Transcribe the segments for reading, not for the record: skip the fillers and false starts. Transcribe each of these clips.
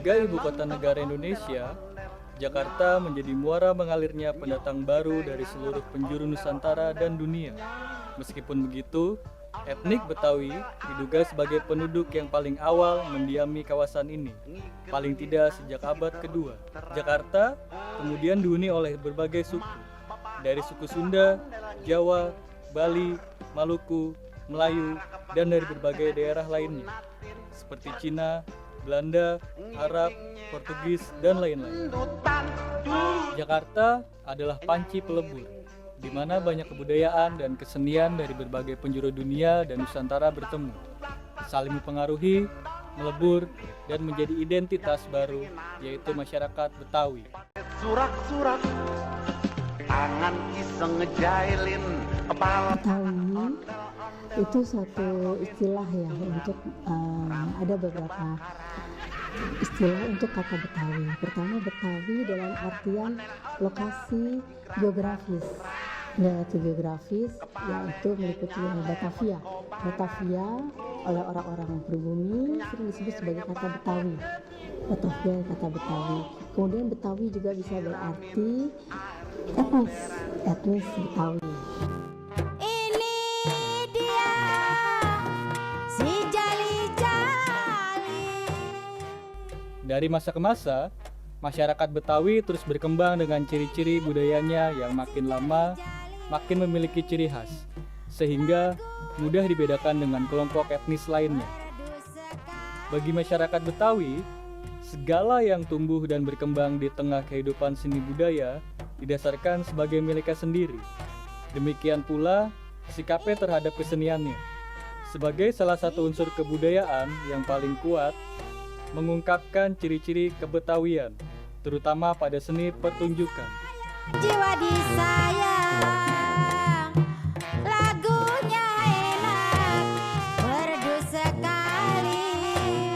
Sebagai ibu kota negara Indonesia, Jakarta menjadi muara mengalirnya pendatang baru dari seluruh penjuru Nusantara dan dunia. Meskipun begitu, etnik Betawi diduga sebagai penduduk yang paling awal mendiami kawasan ini, paling tidak sejak abad kedua. Jakarta kemudian dihuni oleh berbagai suku, dari suku Sunda, Jawa, Bali, Maluku, Melayu, dan dari berbagai daerah lainnya, seperti Cina, Belanda, Arab, Portugis, dan lain-lain. Jakarta adalah panci pelebur, di mana banyak kebudayaan dan kesenian dari berbagai penjuru dunia dan Nusantara bertemu, saling mempengaruhi, melebur, dan menjadi identitas baru, yaitu masyarakat Betawi. Surak-surak, tangan iseng ngejailin kepala. Betawi itu satu istilah ya untuk ada beberapa istilah untuk kata Betawi. Pertama, Betawi dalam artian lokasi geografis. Lokasi geografis yaitu meliputi Batavia. Batavia oleh orang-orang pribumi sering disebut sebagai kata Betawi. Batavia kata Betawi. Kemudian Betawi juga bisa berarti etnis Betawi. Dari masa ke masa, masyarakat Betawi terus berkembang dengan ciri-ciri budayanya yang makin lama makin memiliki ciri khas, sehingga mudah dibedakan dengan kelompok etnis lainnya. Bagi masyarakat Betawi, segala yang tumbuh dan berkembang di tengah kehidupan seni budaya didasarkan sebagai miliknya sendiri. Demikian pula sikapnya terhadap keseniannya. Sebagai salah satu unsur kebudayaan yang paling kuat, mengungkapkan ciri-ciri kebetawian, terutama pada seni pertunjukan. Jiwa disayang, lagunya enak, merdu sekali.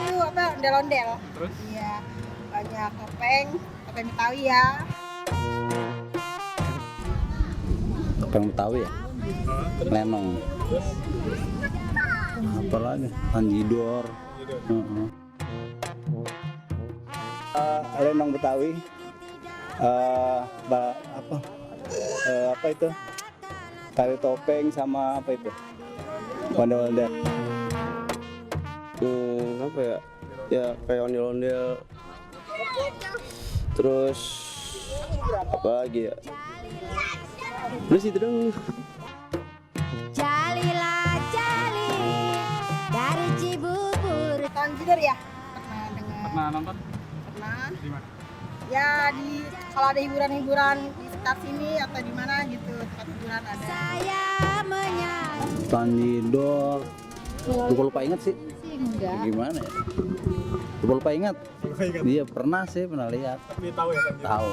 Itu ondel-ondel. Terus? Iya, banyak topeng Betawi ya. Topeng Betawi ya? Lenong. Terus? Apalagi? Tanjidor. Lenong Betawi, apa itu? Tari topeng sama apa itu? Ondel-ondel. Apa ya? Ya kayak ondel-ondel. Terus apa lagi ya? Terus itu dong. Jalilah jali dari Cibubur. Tanjidor ya? Pernah dengar? Pernah nonton? Pernah. Di mana? Ya kalau ada hiburan-hiburan di sekitar sini atau di mana gitu, tempat hiburan ada. Saya menyanyi. Tanjidor. Lupa ingat sih. Enggak. Gimana ya? Lupa ingat. Iya pernah sih, pernah lihat. Tapi tahu ya kan? Tahu.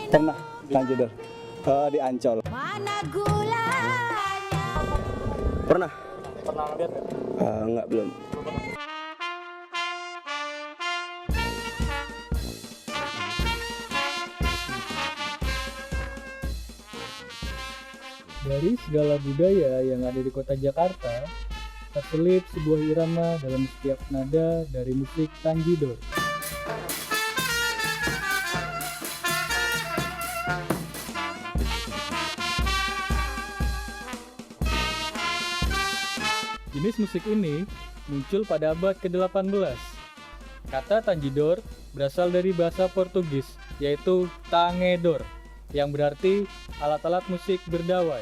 Pernah Tanjidor. Di Ancol. Mana gulanya? Pernah? Pernah lihat nggak? Enggak, belum. Dari segala budaya yang ada di kota Jakarta, terselip sebuah irama dalam setiap nada dari musik Tanjidor. Jenis musik ini muncul pada abad ke-18. Kata Tanjidor berasal dari bahasa Portugis, yaitu tangedor, yang berarti alat-alat musik berdawai.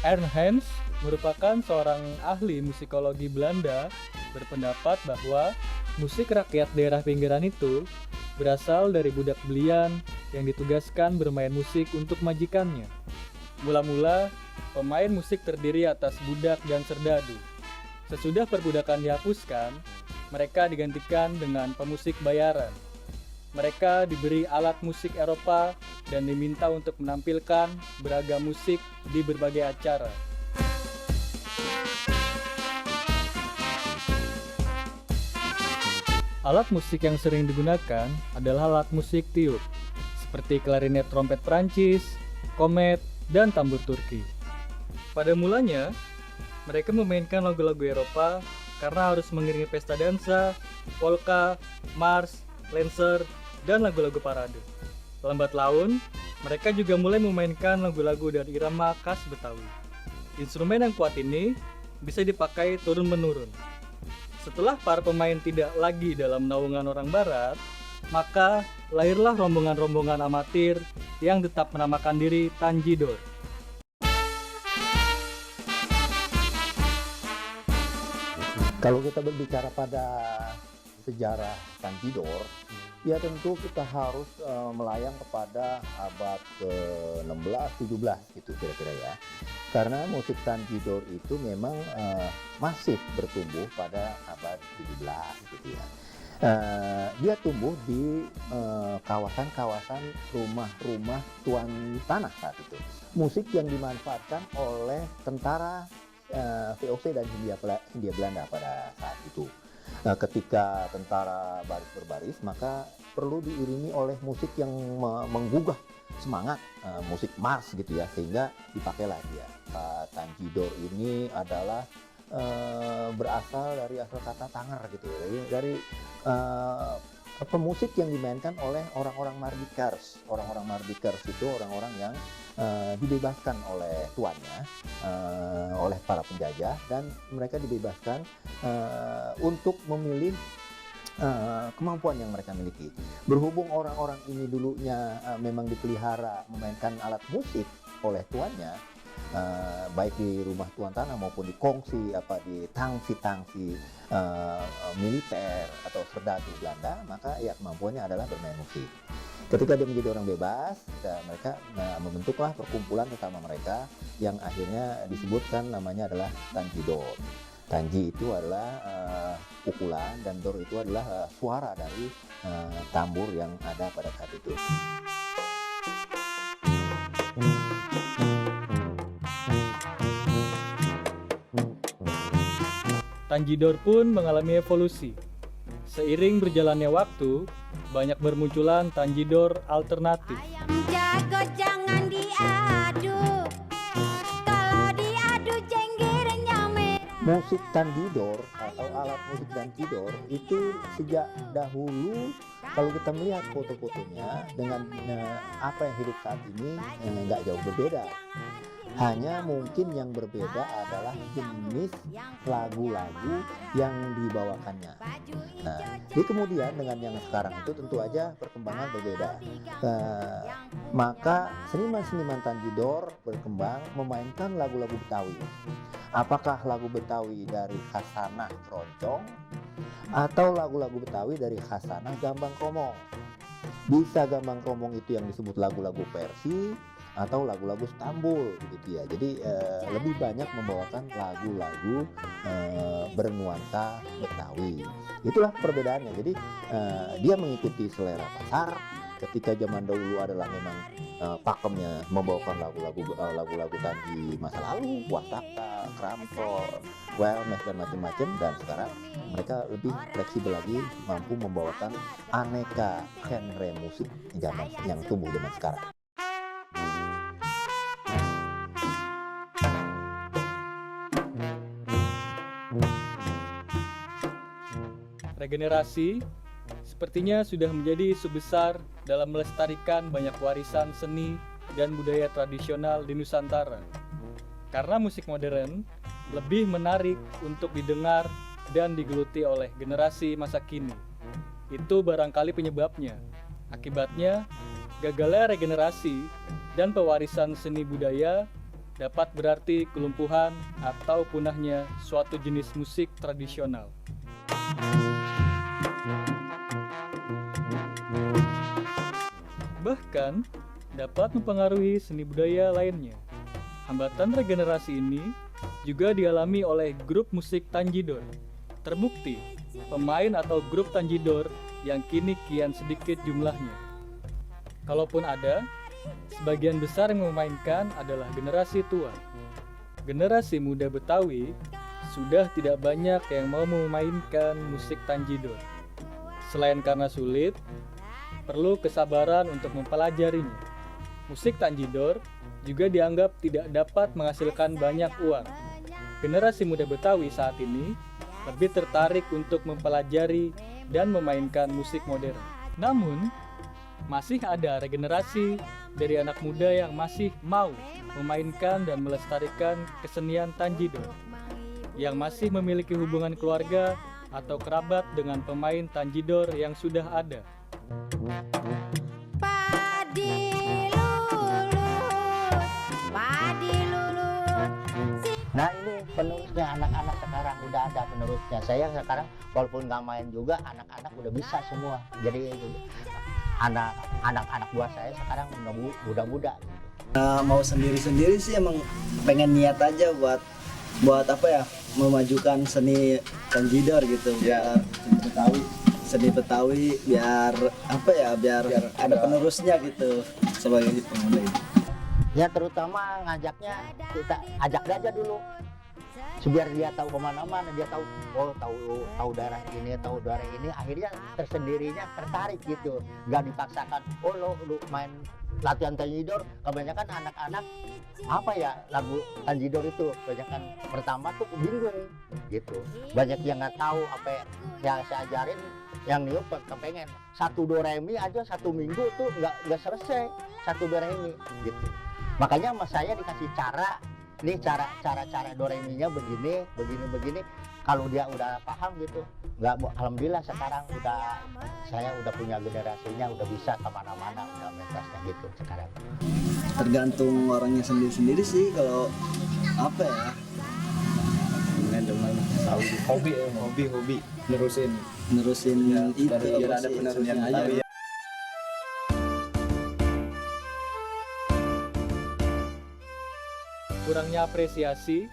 Ernst Hans merupakan seorang ahli musikologi Belanda berpendapat bahwa musik rakyat daerah pinggiran itu berasal dari budak belian yang ditugaskan bermain musik untuk majikannya. Mula-mula, pemain musik terdiri atas budak dan serdadu. Sesudah perbudakan dihapuskan, mereka digantikan dengan pemusik bayaran. Mereka diberi alat musik Eropa dan diminta untuk menampilkan beragam musik di berbagai acara. Alat musik yang sering digunakan adalah alat musik tiup, seperti klarinet trompet Prancis, komet, dan tambur Turki. Pada mulanya, mereka memainkan lagu-lagu Eropa karena harus mengiringi pesta dansa, polka, mars, lancer, dan lagu-lagu parade. Lambat laun, mereka juga mulai memainkan lagu-lagu dari irama khas Betawi. Instrumen yang kuat ini bisa dipakai turun-menurun. Setelah para pemain tidak lagi dalam naungan orang barat, maka lahirlah rombongan-rombongan amatir yang tetap menamakan diri Tanjidor. Kalau kita berbicara pada sejarah Tanjidor, ya tentu kita harus melayang kepada abad ke-16-17 gitu kira-kira ya. Karena musik Tanjidor itu memang masif bertumbuh pada abad 17 gitu ya. Dia tumbuh di kawasan-kawasan rumah-rumah tuan tanah saat itu. Musik yang dimanfaatkan oleh tentara VOC dan Hindia Belanda pada saat itu. Ketika tentara baris berbaris, maka perlu diiringi oleh musik yang menggugah semangat, musik mars gitu ya, sehingga dipakailah dia. Tanjidor ini adalah berasal dari asal kata tanger gitu ya, dari pemusik yang dimainkan oleh orang-orang mardikers. Orang-orang mardikers itu orang-orang yang dibebaskan oleh tuannya, oleh para penjajah, dan mereka dibebaskan untuk memilih kemampuan yang mereka miliki. Berhubung orang-orang ini dulunya memang dipelihara memainkan alat musik oleh tuannya, baik di rumah tuan tanah maupun di kongsi di tangsi-tangsi militer atau serdadu Belanda, maka ya kemampuannya adalah bermain musik. Ketika dia menjadi orang bebas, mereka membentuklah perkumpulan bersama mereka yang akhirnya disebutkan namanya adalah Tanjidor. Tanji itu adalah pukulan dan dor itu adalah suara dari tambur yang ada pada saat itu. Tanjidor pun mengalami evolusi. Seiring berjalannya waktu, banyak bermunculan Tanjidor alternatif. Ayam jago jangan diadu, kalau diadu jenggirnya merah. Musik Tanjidor atau alat musik Tanjidor itu sejak dahulu, kalau kita melihat foto-fotonya dengan apa yang hidup saat ini nggak jauh berbeda. Hanya mungkin yang berbeda adalah jenis lagu-lagu yang dibawakannya. Nah, jadi kemudian dengan yang sekarang itu tentu aja perkembangan berbeda. Maka seniman-seniman Tanjidor berkembang memainkan lagu-lagu Betawi. Apakah lagu Betawi dari khasanah keroncong atau lagu-lagu Betawi dari khasanah gambang kromong? Bisa gambang kromong itu yang disebut lagu-lagu Persi atau lagu-lagu Stambul gitu ya. Jadi lebih banyak membawakan lagu-lagu bernuansa Betawi. Itulah perbedaannya. Jadi dia mengikuti selera pasar. Ketika zaman dahulu adalah memang pakemnya membawakan lagu-lagu Tanji masa lalu, Wasakta, Kramto, Welmes dan macam-macam, dan sekarang mereka lebih fleksibel lagi, mampu membawakan aneka genre musik zaman yang tumbuh zaman sekarang. Regenerasi sepertinya sudah menjadi isu besar dalam melestarikan banyak warisan seni dan budaya tradisional di Nusantara. Karena musik modern lebih menarik untuk didengar dan digeluti oleh generasi masa kini. Itu barangkali penyebabnya. Akibatnya, gagalnya regenerasi dan pewarisan seni budaya dapat berarti kelumpuhan atau punahnya suatu jenis musik tradisional. Bahkan dapat mempengaruhi seni budaya lainnya. Hambatan regenerasi ini juga dialami oleh grup musik Tanjidor. Terbukti, pemain atau grup Tanjidor yang kini kian sedikit jumlahnya. Kalaupun ada, sebagian besar yang memainkan adalah generasi tua. Generasi muda Betawi sudah tidak banyak yang mau memainkan musik Tanjidor. Selain karena sulit, perlu kesabaran untuk mempelajarinya. Musik Tanjidor juga dianggap tidak dapat menghasilkan banyak uang. Generasi muda Betawi saat ini lebih tertarik untuk mempelajari dan memainkan musik modern. Namun, masih ada regenerasi dari anak muda yang masih mau memainkan dan melestarikan kesenian tanjidor, yang masih memiliki hubungan keluarga atau kerabat dengan pemain tanjidor yang sudah ada. Padi lulut, Nah ini penerusnya anak-anak sekarang udah ada penerusnya. Saya sekarang walaupun nggak main juga anak-anak udah bisa semua. Jadi anak-anak buah saya sekarang udah muda-muda. Mau sendiri-sendiri sih emang pengen niat aja buat apa ya, memajukan seni tanjidor gitu, biar seni Betawi biar apa ya, biar ada penerusnya gitu sebagai pemuda. Ya terutama ngajaknya kita ajak aja dulu, biar dia tahu kemana-mana, dia tahu tahu daerah ini, akhirnya tersendirinya tertarik gitu, nggak dipaksakan. Oh lu main latihan tanjidor, kebanyakan anak-anak apa ya, lagu tanjidor itu kebanyakan pertama tuh bingung gitu, banyak yang nggak tahu apa yang saya ajarin. Yang niup kepengen satu do re mi aja 1 minggu tuh nggak selesai satu do re mi gitu. Makanya sama saya dikasih cara do re mi nya begini. Kalau dia udah paham gitu, alhamdulillah sekarang saya udah punya generasinya, udah bisa kemana-mana, udah mentasnya gitu sekarang. Tergantung orangnya sendiri-sendiri sih, kalau apa ya, hobi nerusin ya, itu biar ada penerusnya aja. Kurangnya apresiasi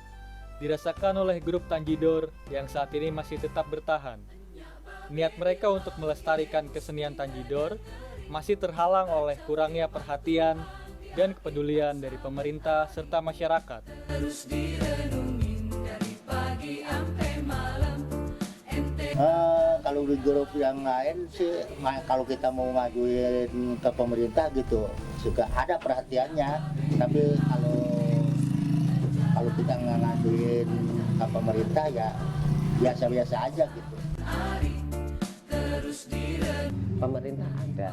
dirasakan oleh grup tanjidor yang saat ini masih tetap bertahan. Niat mereka untuk melestarikan kesenian tanjidor masih terhalang oleh kurangnya perhatian dan kepedulian dari pemerintah serta masyarakat. Kalau di grup yang lain sih, kalau kita mau ngajuin ke pemerintah gitu, juga ada perhatiannya. Tapi kalau kita nggak ngajuin ke pemerintah ya biasa-biasa aja gitu. Pemerintah ada,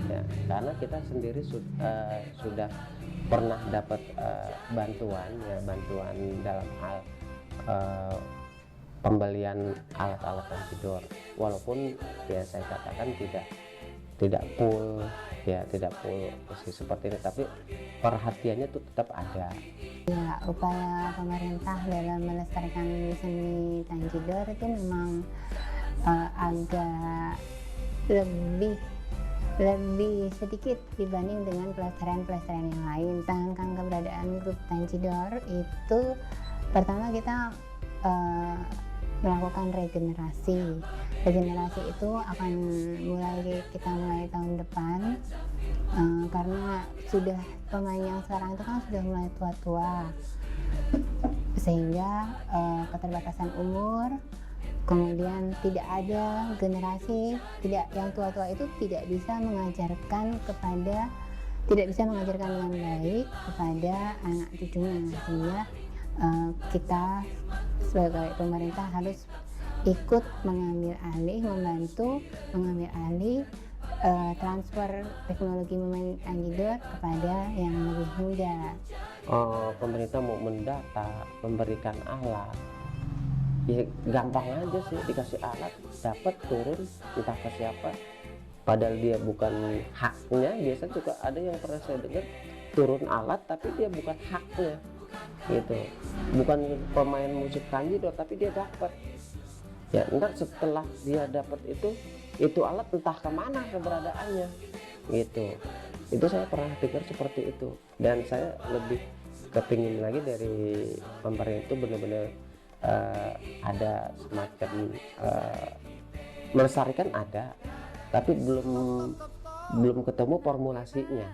ya, karena kita sendiri sudah pernah dapat bantuan dalam hal pembelian alat-alat tanjidor, walaupun ya saya katakan tidak full seperti ini, tapi perhatiannya tuh tetap ada. Ya, upaya pemerintah dalam melestarikan seni tanjidor itu memang agak lebih sedikit dibanding dengan pelestarian yang lain. Sedangkan keberadaan grup tanjidor itu, pertama kita melakukan regenerasi itu akan kita mulai tahun depan, karena sudah pemain yang sekarang itu kan sudah mulai tua-tua, sehingga keterbatasan umur, kemudian tidak ada generasi, yang tua-tua itu tidak bisa mengajarkan dengan baik kepada anak cucunya, sehingga kita sebagai pemerintah harus ikut membantu mengambil alih transfer teknologi pemain tanjidor kepada yang lebih muda. Pemerintah mau mendata, memberikan alat, ya gampang aja sih, dikasih alat, dapat turun entah ke siapa, padahal dia bukan haknya. Biasa juga ada yang pernah saya dengar, turun alat tapi dia bukan haknya gitu, bukan pemain musik tanjidor tapi dia dapat. Ya entar setelah dia dapat itu alat entah kemana keberadaannya gitu. Itu saya pernah dengar seperti itu, dan saya lebih kepingin lagi dari pemerintah itu benar-benar ada semacam melestarikan ada, tapi belum ketemu formulasinya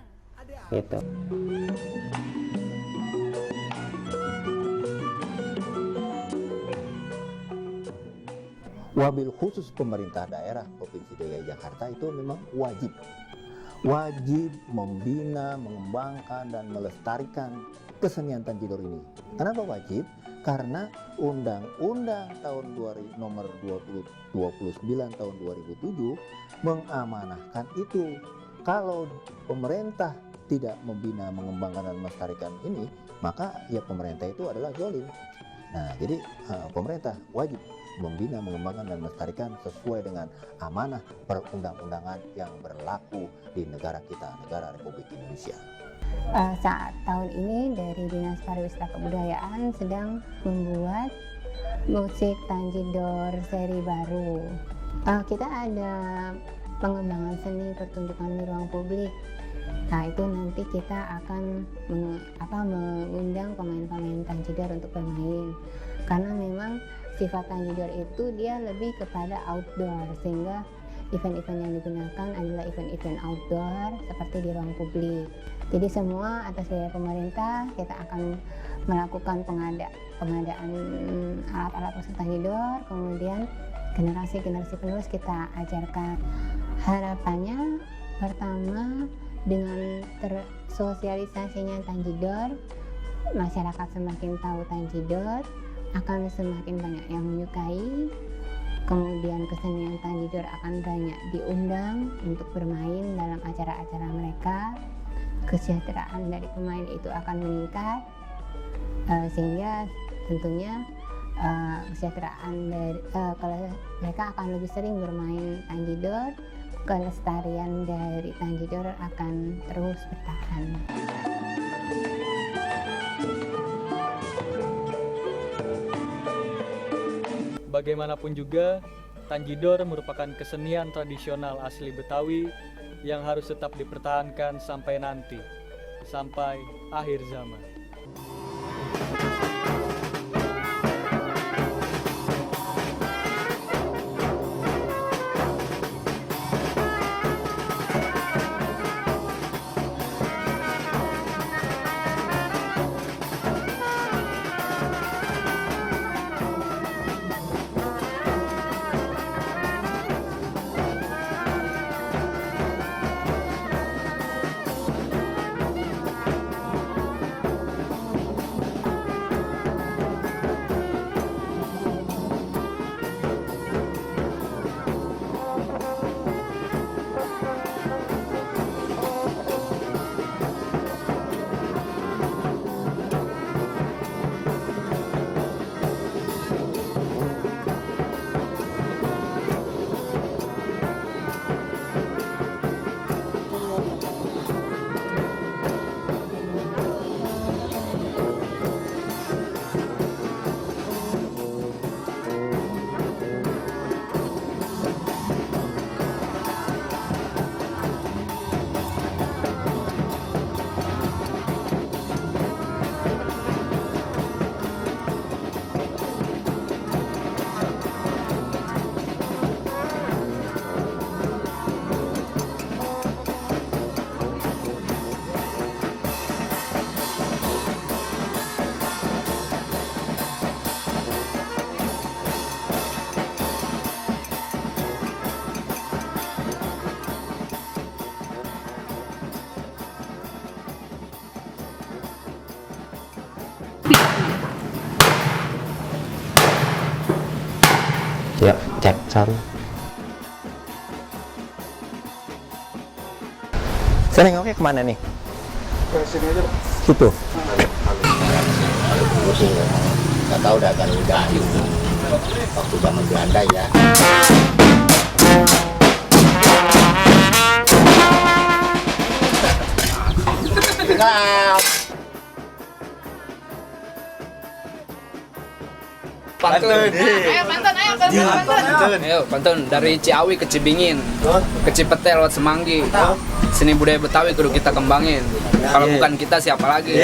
gitu. Wabil khusus pemerintah daerah Provinsi DKI Jakarta itu memang wajib membina, mengembangkan dan melestarikan kesenian tanjidor ini. Kenapa wajib? karena Undang-Undang tahun nomor 29 tahun 2007 mengamanahkan itu. Kalau pemerintah tidak membina, mengembangkan dan melestarikan ini, maka ya pemerintah itu adalah zalim. Nah, jadi pemerintah wajib membina, mengembangkan dan melestarikan sesuai dengan amanah perundang-undangan yang berlaku di negara kita, negara Republik Indonesia. Saat tahun ini dari Dinas Pariwisata Kebudayaan sedang membuat musik Tanjidor seri baru. Kita ada pengembangan seni pertunjukan di ruang publik. Nah, itu nanti kita akan mengundang pemain-pemain Tanjidor untuk bermain. Karena memang sifat Tanjidor itu dia lebih kepada outdoor, sehingga event-event yang digunakan adalah event-event outdoor seperti di ruang publik. Jadi semua atas biaya pemerintah kita akan melakukan pengadaan alat-alat musik Tanjidor, kemudian generasi-generasi penerus kita ajarkan. Harapannya pertama, dengan tersosialisasinya Tanjidor, masyarakat semakin tahu Tanjidor, akan semakin banyak yang menyukai. Kemudian kesenian Tanjidor akan banyak diundang untuk bermain dalam acara-acara mereka. Kesejahteraan dari pemain itu akan meningkat, sehingga tentunya kesejahteraan dari mereka akan lebih sering bermain Tanjidor. Kelestarian dari Tanjidor akan terus bertahan. Bagaimanapun juga, Tanjidor merupakan kesenian tradisional asli Betawi yang harus tetap dipertahankan sampai nanti, sampai akhir zaman. Ya, cek sound. Saya nengoknya kemana nih? Ke sini aja, Pak. Situ. Dulu sih nggak tahu udah waktu zaman Belanda ya. Pantun. Ayo pantun, pantun. Ayo pantun dari Ciawi ke Cibingin, ke Cipete lewat Semanggi. Seni budaya Betawi kudu kita kembangin. Kalau bukan kita siapa lagi?